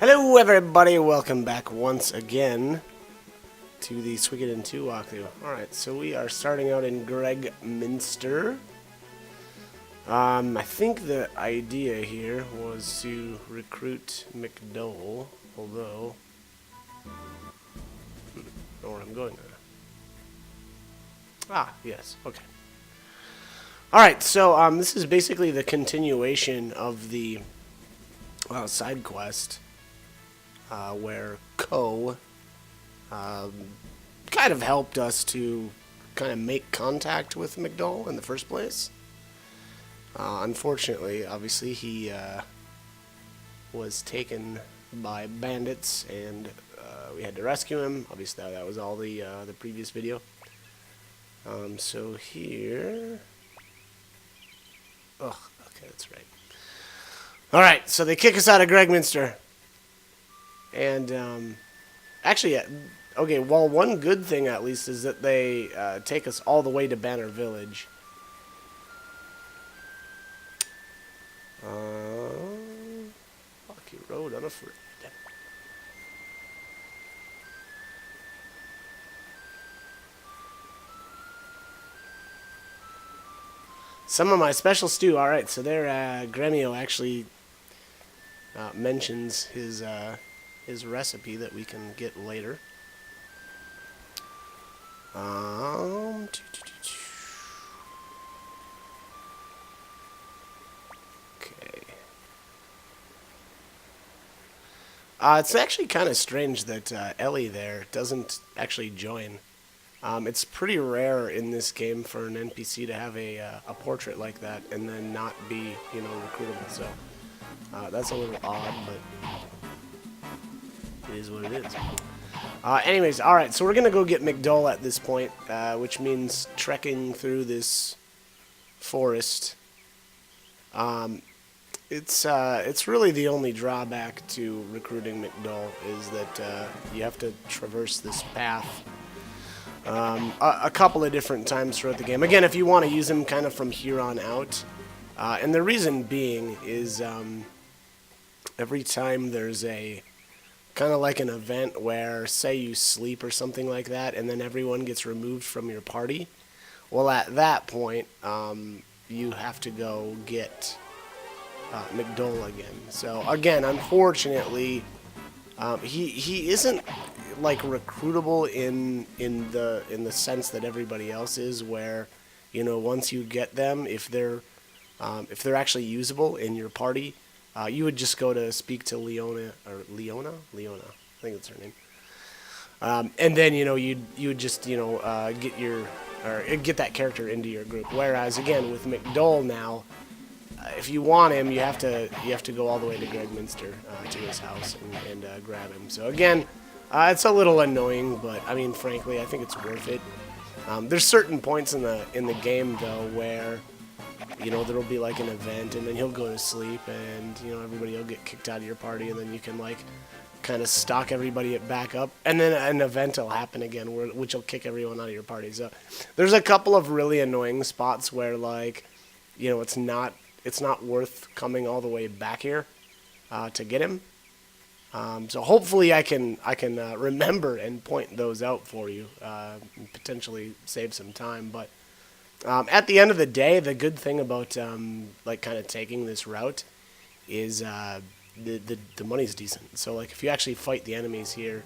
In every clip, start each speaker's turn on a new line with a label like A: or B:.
A: Hello everybody, welcome back once again to the Suikoden 2 walkthrough. Alright, so we are starting out in Minster. I think the idea here was to recruit McDowell, although... I don't know where I'm going now. Ah, yes, okay. Alright, so this is basically the continuation of the side quest. Where Ko kind of helped us to kind of make contact with McDowell in the first place. Unfortunately, obviously, he was taken by bandits, and we had to rescue him. Obviously, that was all the previous video. So here... Oh, okay, that's right. Alright, so they kick us out of Minster. And, actually, okay, well, one good thing, at least, is that they take us all the way to Banner Village. Rocky Road, unafraid. Some of my special stew, alright, so there, Gremio actually mentions his recipe that we can get later. Okay. It's actually kind of strange that Ellie there doesn't actually join. It's pretty rare in this game for an NPC to have a portrait like that and then not be, recruitable. So that's a little odd, but it is what it is. Anyways, alright, so we're going to go get McDowell at this point, which means trekking through this forest. It's really the only drawback to recruiting McDowell is that you have to traverse this path a couple of different times throughout the game. Again, if you want to use him kind of from here on out. And the reason being is every time there's a kind of like an event where, say, you sleep or something like that, and then everyone gets removed from your party. Well, at that point, you have to go get McDowell again. So again, unfortunately, he isn't like recruitable in the sense that everybody else is, where once you get them, if they're actually usable in your party. You would just go to speak to Leona, I think that's her name. And then, you would just, get that character into your group. Whereas, again, with McDowell now, if you want him, you have to go all the way to Minster, to his house and grab him. So again, it's a little annoying, but I mean, frankly, I think it's worth it. There's certain points in the game though where there'll be like an event, and then he'll go to sleep, and everybody will get kicked out of your party, and then you can like kind of stock everybody back up, and then an event will happen again, which will kick everyone out of your party. So there's a couple of really annoying spots where like it's not worth coming all the way back here to get him. So hopefully I can remember and point those out for you, and potentially save some time, but. At the end of the day, the good thing about like kind of taking this route is the money's decent. So like if you actually fight the enemies here,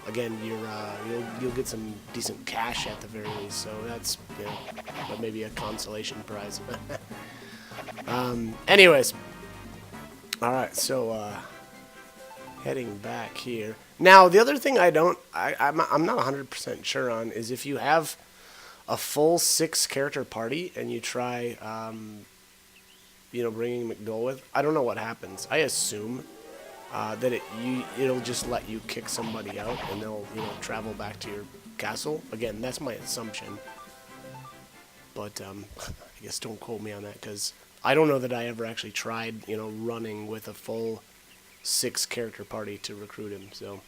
A: again you'll get some decent cash at the very least. So that's maybe a consolation prize. Anyways, all right. So heading back here now. The other thing I'm not 100% sure on is if you have a full 6-character party and you try, bringing McDowell with, I don't know what happens. I assume that it'll just let you kick somebody out and they'll, travel back to your castle. Again, that's my assumption. But, I guess don't quote me on that, because I don't know that I ever actually tried, running with a full 6-character party to recruit him, so...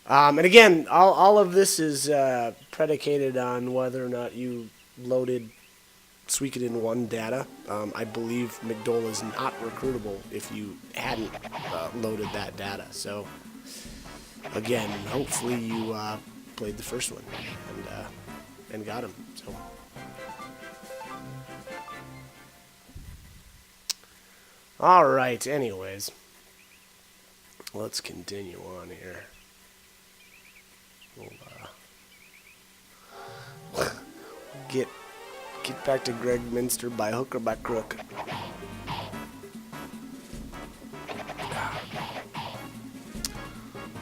A: and again, all of this is predicated on whether or not you loaded Suikoden 1 data. I believe McDole is not recruitable if you hadn't loaded that data. So, again, hopefully you played the first one and got him. So, all right. Anyways, let's continue on here. We'll get back to Greg Minster by hook or by crook.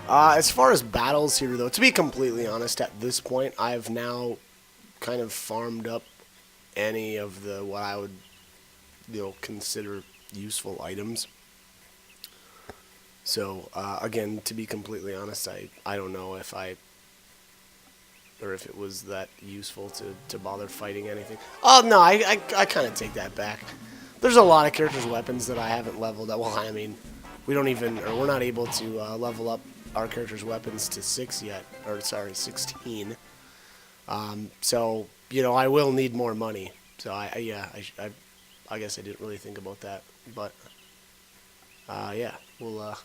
A: As far as battles here, though, to be completely honest, at this point, I've now kind of farmed up any of the what I would, consider useful items. So, again, to be completely honest, I don't know if it was that useful to bother fighting anything. Oh, no, I kind of take that back. There's a lot of characters' weapons that I haven't leveled up. Well, I mean, we're not able to level up our character's weapons to 6 yet. Or, sorry, 16. So, I will need more money. So, I guess I didn't really think about that. But, yeah, we'll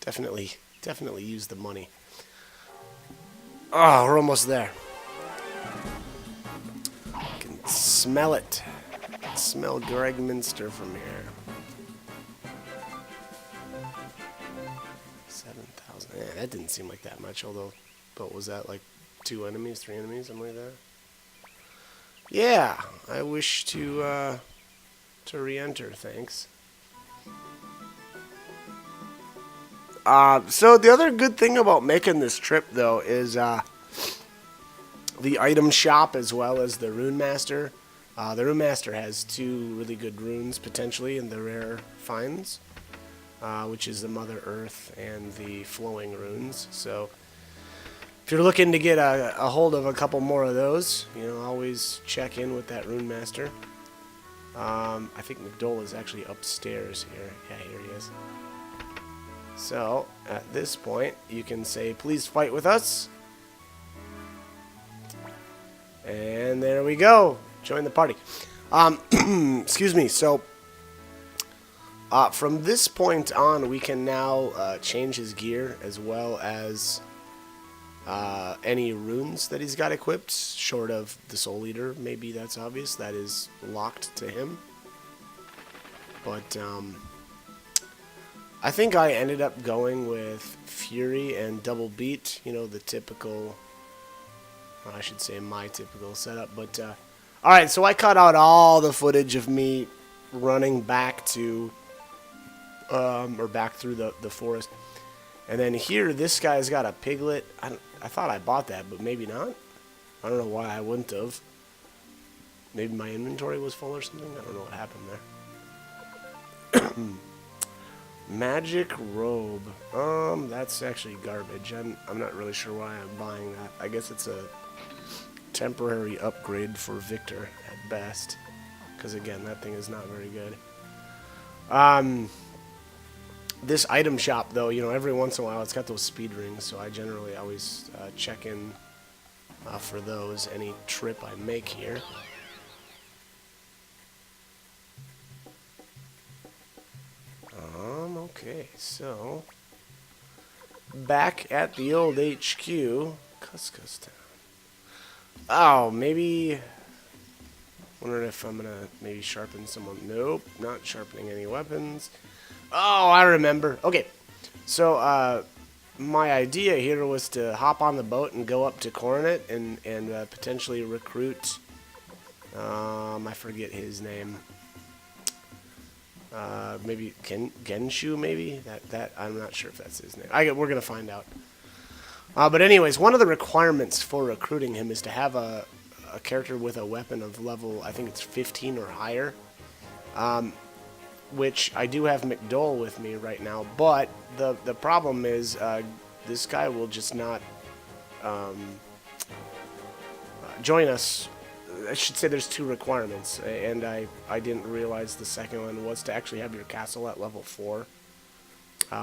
A: definitely use the money. Oh, we're almost there. I can smell it. I can smell Greg Minster from here. 7,000. Yeah, that didn't seem like that much, although, but was that like 2 enemies, 3 enemies, something like that? Yeah, I wish to re-enter, thanks. So the other good thing about making this trip, though, is the item shop as well as the Rune Master. The Rune Master has 2 really good runes, potentially, in the rare finds, which is the Mother Earth and the Flowing runes. So if you're looking to get a hold of a couple more of those, always check in with that Rune Master. I think McDole is actually upstairs here. Yeah, here he is. So, at this point, you can say, please fight with us. And there we go. Join the party. Excuse me. So, from this point on, we can now change his gear as well as any runes that he's got equipped, short of the Soul Eater. Maybe that's obvious. That is locked to him. But, I think I ended up going with Fury and Double Beat, the typical, or I should say my typical setup. But, alright, so I cut out all the footage of me running back to, or back through the forest. And then here, this guy's got a piglet. I thought I bought that, but maybe not. I don't know why I wouldn't have. Maybe my inventory was full or something. I don't know what happened there. Magic robe. That's actually garbage. I'm not really sure why I'm buying that. I guess it's a temporary upgrade for Victor at best. Because again, that thing is not very good. This item shop, though, every once in a while it's got those speed rings, so I generally always check in for those any trip I make here. Okay, so back at the old HQ, Cuscus Town. Oh, maybe. Wondering if I'm gonna maybe sharpen someone. Nope, not sharpening any weapons. Oh, I remember. Okay, so my idea here was to hop on the boat and go up to Coronet and potentially recruit. I forget his name. Maybe Genshu, maybe? That I'm not sure if that's his name. We're going to find out. But anyways, one of the requirements for recruiting him is to have a character with a weapon of level, I think it's 15 or higher. Which I do have McDole with me right now, but the problem is this guy will just not join us. I should say there's 2 requirements, and I didn't realize the second one was to actually have your castle at level 4,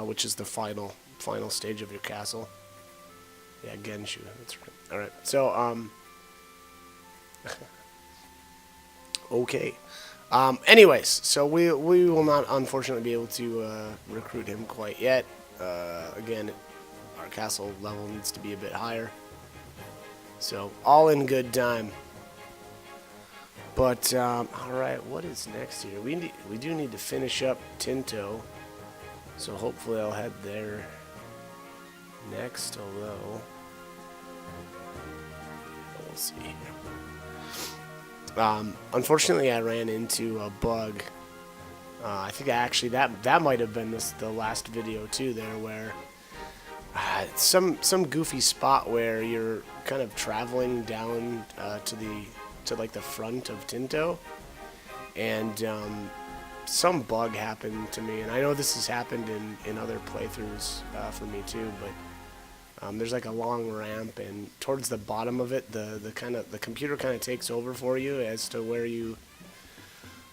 A: which is the final stage of your castle. Yeah, Genshu, that's right. Alright, so, Okay. Anyways, so we will not unfortunately be able to recruit him quite yet. Again, our castle level needs to be a bit higher. So all in good time. But all right, what is next here? We do need to finish up Tinto. So hopefully I'll head there next. Although we'll see here. Unfortunately, I ran into a bug. I think actually that might have been the last video too. There, where some goofy spot where you're kind of traveling down to like the front of Tinto, and some bug happened to me. And I know this has happened in other playthroughs for me too, but. There's like a long ramp, and towards the bottom of it, the computer kind of takes over for you as to where you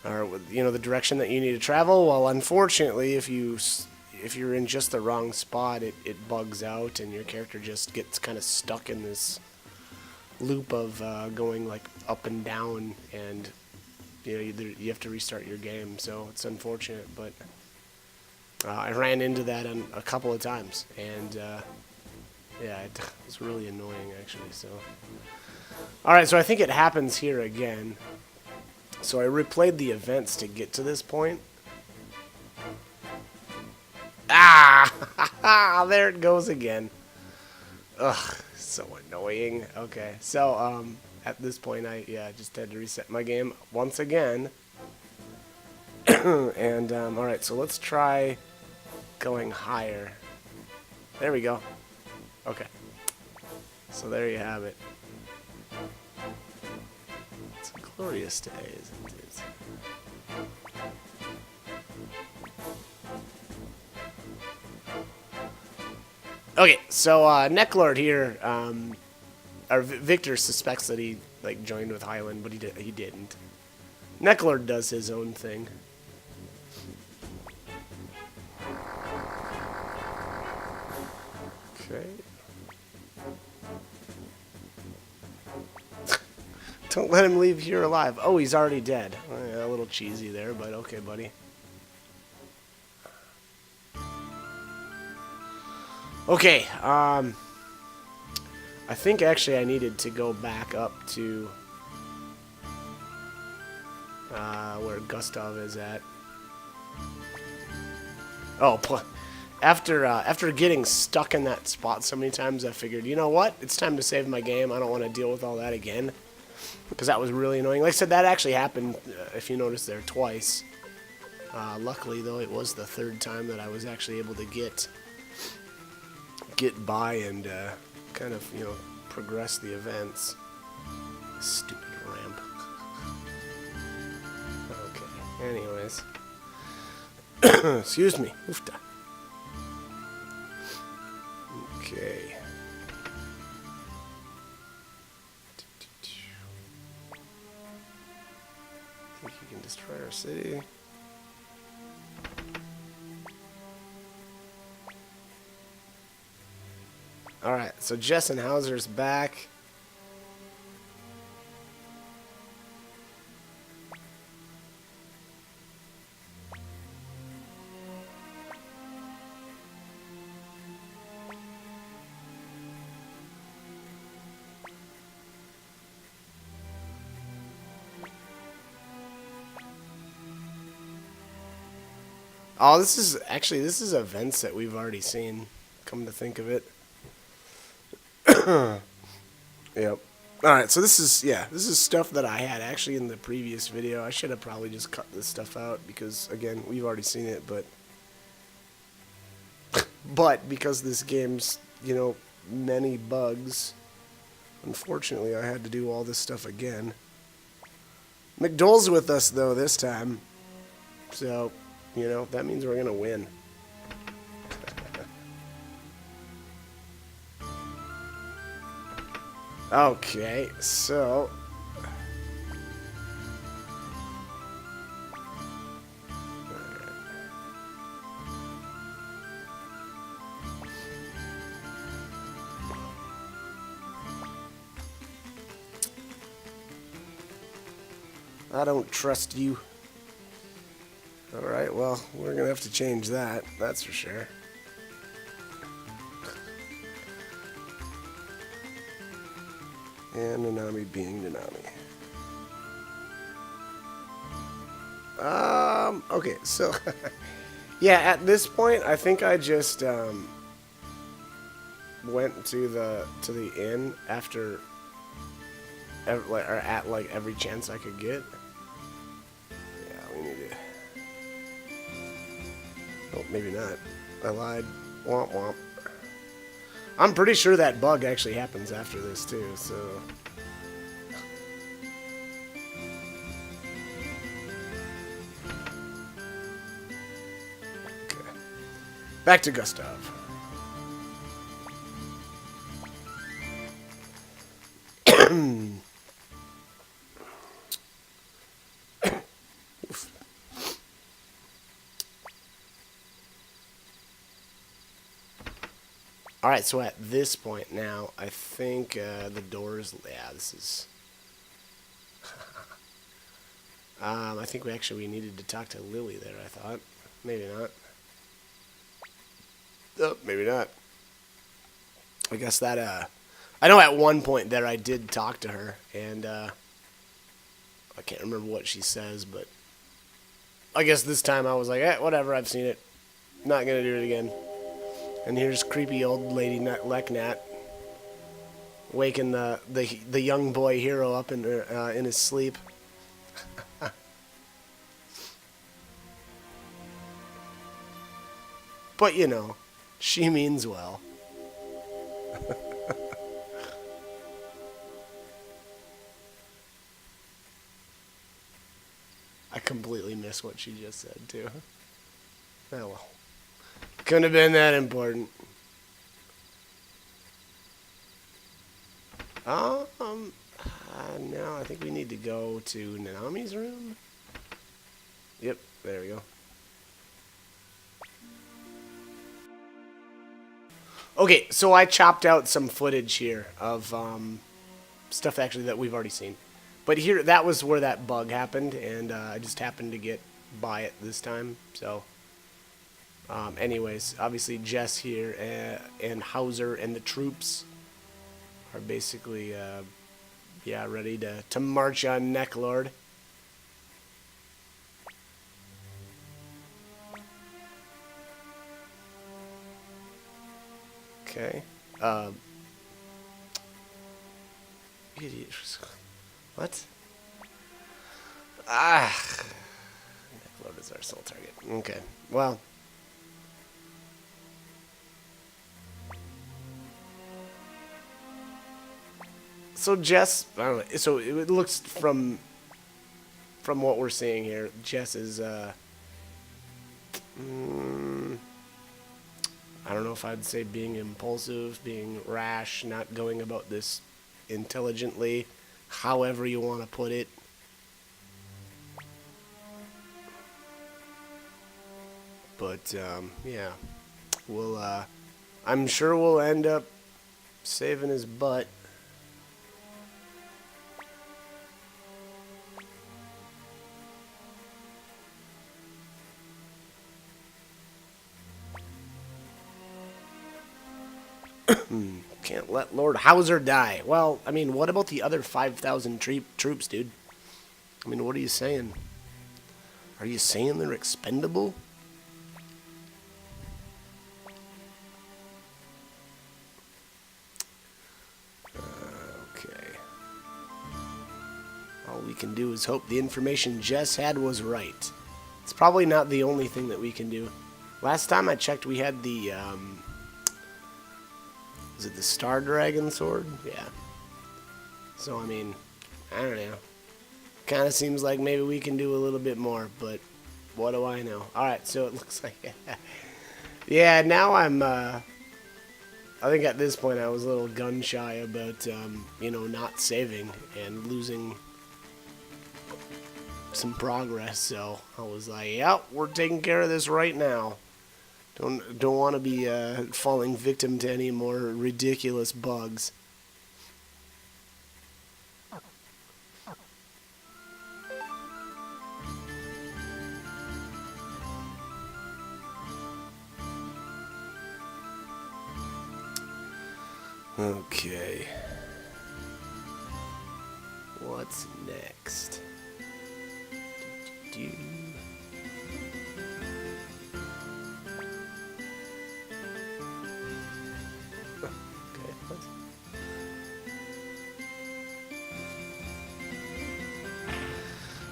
A: are, the direction that you need to travel. Well, unfortunately, if you're in just the wrong spot, it bugs out, and your character just gets kind of stuck in this loop of going like up and down, and you have to restart your game. So it's unfortunate, but I ran into that a couple of times, and. Yeah, it's really annoying, actually, so... Alright, so I think it happens here again. So I replayed the events to get to this point. Ah! There it goes again. Ugh, so annoying. Okay, so, at this point, I just had to reset my game once again. And, alright, so let's try going higher. There we go. Okay, so there you have it. It's a glorious day, isn't it? Okay, so Necklord here, or Victor suspects that he like joined with Highland, but he didn't. Necklord does his own thing. Okay. Don't let him leave here alive. Oh, he's already dead. A little cheesy there, but okay, buddy. Okay, I think actually I needed to go back up to where Gustav is at. Oh, after getting stuck in that spot so many times, I figured, you know what? It's time to save my game. I don't want to deal with all that again. Because that was really annoying. Like I said, that actually happened, if you notice there, twice. Luckily, though, it was the third time that I was actually able to get by and kind of, progress the events. Stupid ramp. Okay, anyways. Excuse me. Oofta. Okay. Think you can destroy our city? Alright, so Jessenhauser's back. Oh, this is events that we've already seen, come to think of it. Yep. Alright, so this is stuff that I had actually in the previous video. I should have probably just cut this stuff out because, again, we've already seen it, but... but because this game's, many bugs, unfortunately I had to do all this stuff again. McDole's with us, though, this time. So... that means we're going to win. Okay, so... I don't trust you. Alright, well, we're gonna have to change that, that's for sure. And Nanami being Nanami. Okay, so yeah, at this point, I think I just went to the inn after, or at like every chance I could get. Yeah, we need to. Oh, maybe not. I lied. Womp womp. I'm pretty sure that bug actually happens after this too. So. Back to Gustav. Alright, so at this point now, I think the doors... Yeah, this is... I think we needed to talk to Lily there, I thought. Maybe not. Oh, maybe not. I guess that, I know at one point there I did talk to her, and, I can't remember what she says, but I guess this time I was like, whatever, I've seen it. Not gonna do it again. And here's creepy old lady Leknat waking the young boy hero up in his sleep. But you know, she means well. I completely missed what she just said too. Oh well. Couldn't have been that important. No, I think we need to go to Nanami's room. Yep, there we go. Okay, so I chopped out some footage here of stuff actually that we've already seen. But here, that was where that bug happened, and I just happened to get by it this time, so... anyways, obviously Jess here and Hauser and the troops are basically, yeah, ready to march on Necklord. Okay. What? Necklord is our sole target. Okay. Well. So Jess, I don't know. So it looks from what we're seeing here, Jess is I don't know if I'd say being impulsive, being rash, not going about this intelligently, however you want to put it. But yeah, we'll I'm sure we'll end up saving his butt. Can't let Lord Hauser die. Well, I mean, what about the other 5,000 troops, dude? I mean, what are you saying? Are you saying they're expendable? Okay. All we can do is hope the information Jess had was right. It's probably not the only thing that we can do. Last time I checked, we had the, was it the Star Dragon sword? Yeah. So, I mean, I don't know. Kind of seems like maybe we can do a little bit more, but what do I know? Alright, so it looks like... yeah, now I'm, I think at this point I was a little gun-shy about, you know, not saving and losing some progress, so I was like, yep, we're taking care of this right now. Don't want to be falling victim to any more ridiculous bugs. Okay. What's next? Do.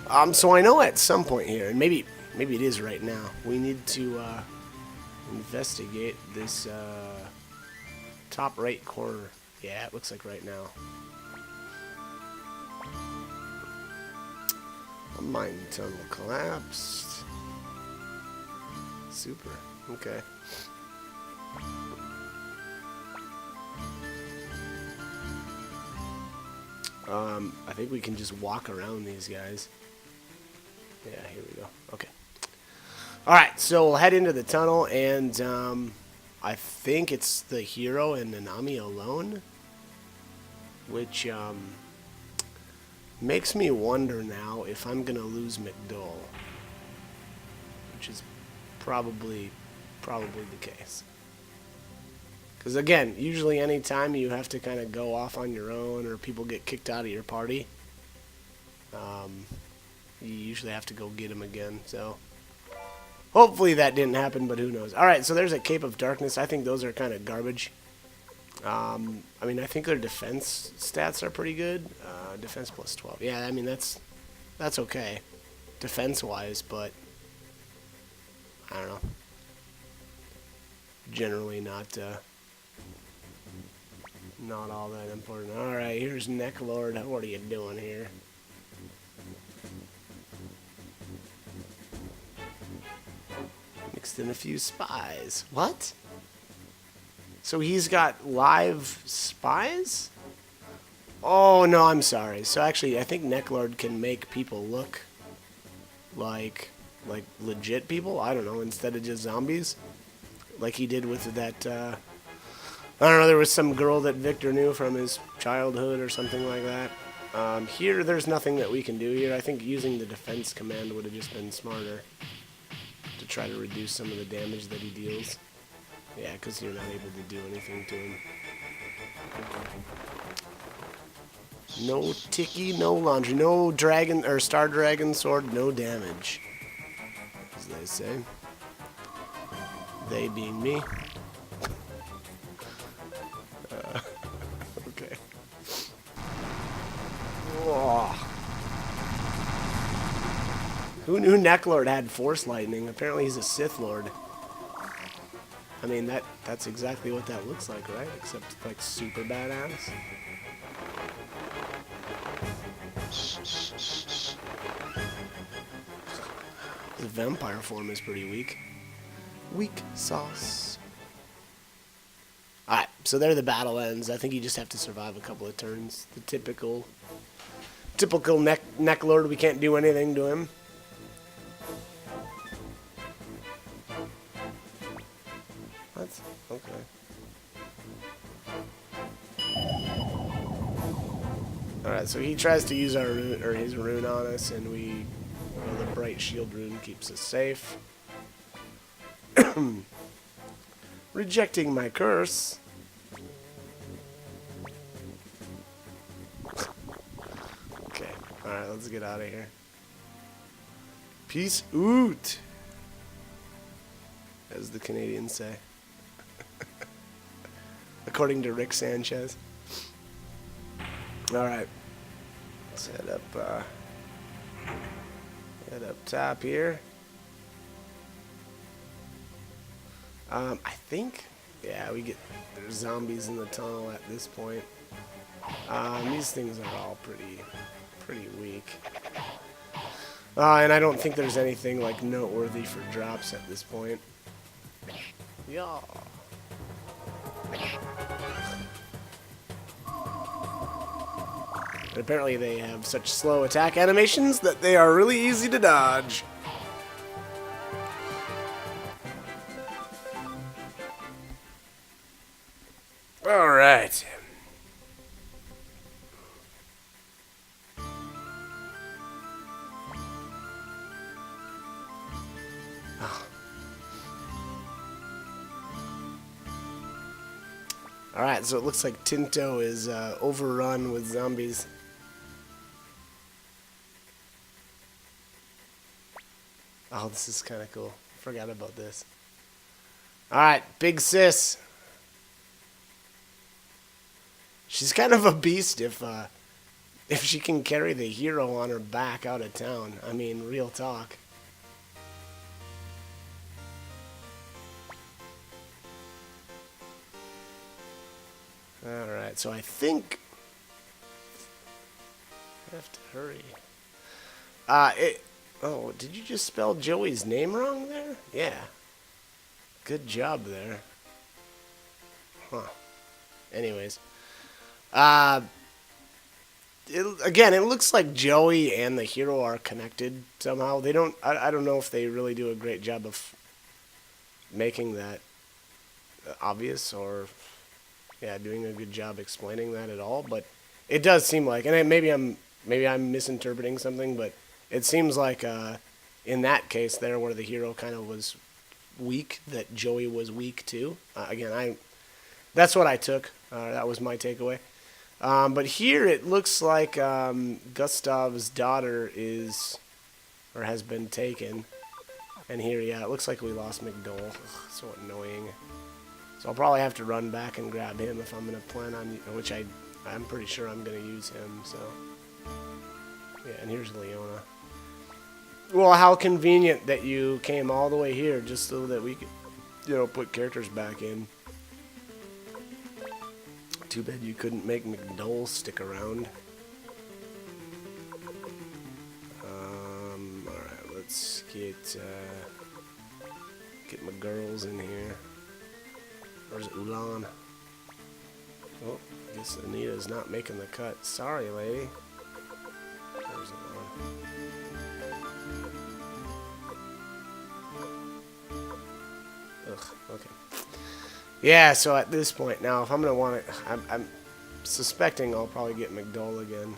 A: Okay. So I know at some point here, and maybe it is right now, we need to investigate this top right corner. Yeah, it looks like right now. A mine tunnel collapsed. Super. Okay. I think we can just walk around these guys. Yeah, here we go. Okay. Alright, so we'll head into the tunnel, and I think it's the hero and Nanami alone, which makes me wonder now if I'm going to lose McDowell, which is probably the case. Because again, usually any time you have to kind of go off on your own or people get kicked out of your party, you usually have to go get him again. So hopefully that didn't happen, but who knows. Alright, so there's a Cape of Darkness. I think those are kind of garbage. I mean, I think their defense stats are pretty good. Defense plus 12. Yeah, I mean, that's okay, defense-wise, but I don't know. Generally not all that important. Alright, here's Necklord. What are you doing here? Mixed in a few spies. What? So he's got live spies? Oh, no, I'm sorry. So actually, I think Necklord can make people look like legit people. I don't know, instead of just zombies. Like he did with that, I don't know, there was some girl that Victor knew from his childhood or something like that. Here, there's nothing that we can do here. I think using the defense command would have just been smarter to try to reduce some of the damage that he deals. Yeah, because you're not able to do anything to him. No ticky, no laundry, no dragon or star dragon sword, no damage, as they say. They being me. Okay. Oh. Who knew Necklord had Force Lightning? Apparently he's a Sith Lord. I mean, that's exactly what that looks like, right? Except, like, super badass. The vampire form is pretty weak. Weak sauce. Alright, so there the battle ends. I think you just have to survive a couple of turns. The typical Necklord, we can't do anything to him. What? Okay. Alright, so he tries to use our rune, or his rune on us, and the bright shield rune keeps us safe. Rejecting my curse. Okay, alright, let's get out of here. Peace out, as the Canadians say. According to Rick Sanchez. Alright. Let's head up top here. I think, yeah, there's zombies in the tunnel at this point. These things are all pretty weak. And I don't think there's anything, like, noteworthy for drops at this point. Yeah. And apparently they have such slow attack animations that they are really easy to dodge. All right. Alright, so it looks like Tinto is overrun with zombies. Oh, this is kind of cool. Forgot about this. Alright, Big Sis. She's kind of a beast if she can carry the hero on her back out of town. I mean, real talk. Alright, so I think I have to hurry. Oh, did you just spell Joey's name wrong there? Yeah. Good job there. Huh. Anyways. Again, it looks like Joey and the hero are connected somehow. They don't... I don't know if they really do a great job of making that obvious or... Yeah, doing a good job explaining that at all, but it does seem like, and maybe I'm misinterpreting something, but it seems like in that case there where the hero kind of was weak, that Joey was weak too. Again, that's what I took. That was my takeaway. But here it looks like Gustav's daughter has been taken, and here, yeah, it looks like we lost McDole. Ugh, so annoying. So I'll probably have to run back and grab him if I'm going to plan on, which I'm pretty sure I'm going to use him, so. Yeah, and here's Leona. Well, how convenient that you came all the way here just so that we could, put characters back in. Too bad you couldn't make McDole stick around. Alright, let's get my girls in here. Where's Ulan? Oh, I guess Anita's not making the cut. Sorry, lady. There's Ulan. Ugh, okay. Yeah, so at this point now, if I'm going to want it, I'm suspecting I'll probably get McDole again.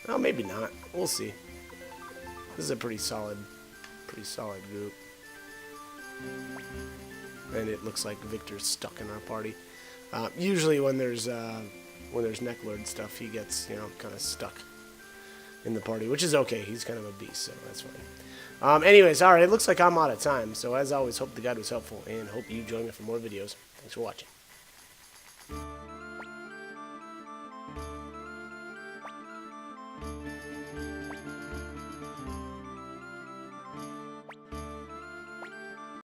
A: Oh, maybe not. We'll see. This is a pretty solid group. And it looks like Victor's stuck in our party. Usually when there's Necklord stuff, he gets, kind of stuck in the party, which is okay. He's kind of a beast, so that's fine. Anyways, alright, it looks like I'm out of time. So as always, hope the guide was helpful, and hope you join me for more videos. Thanks for watching.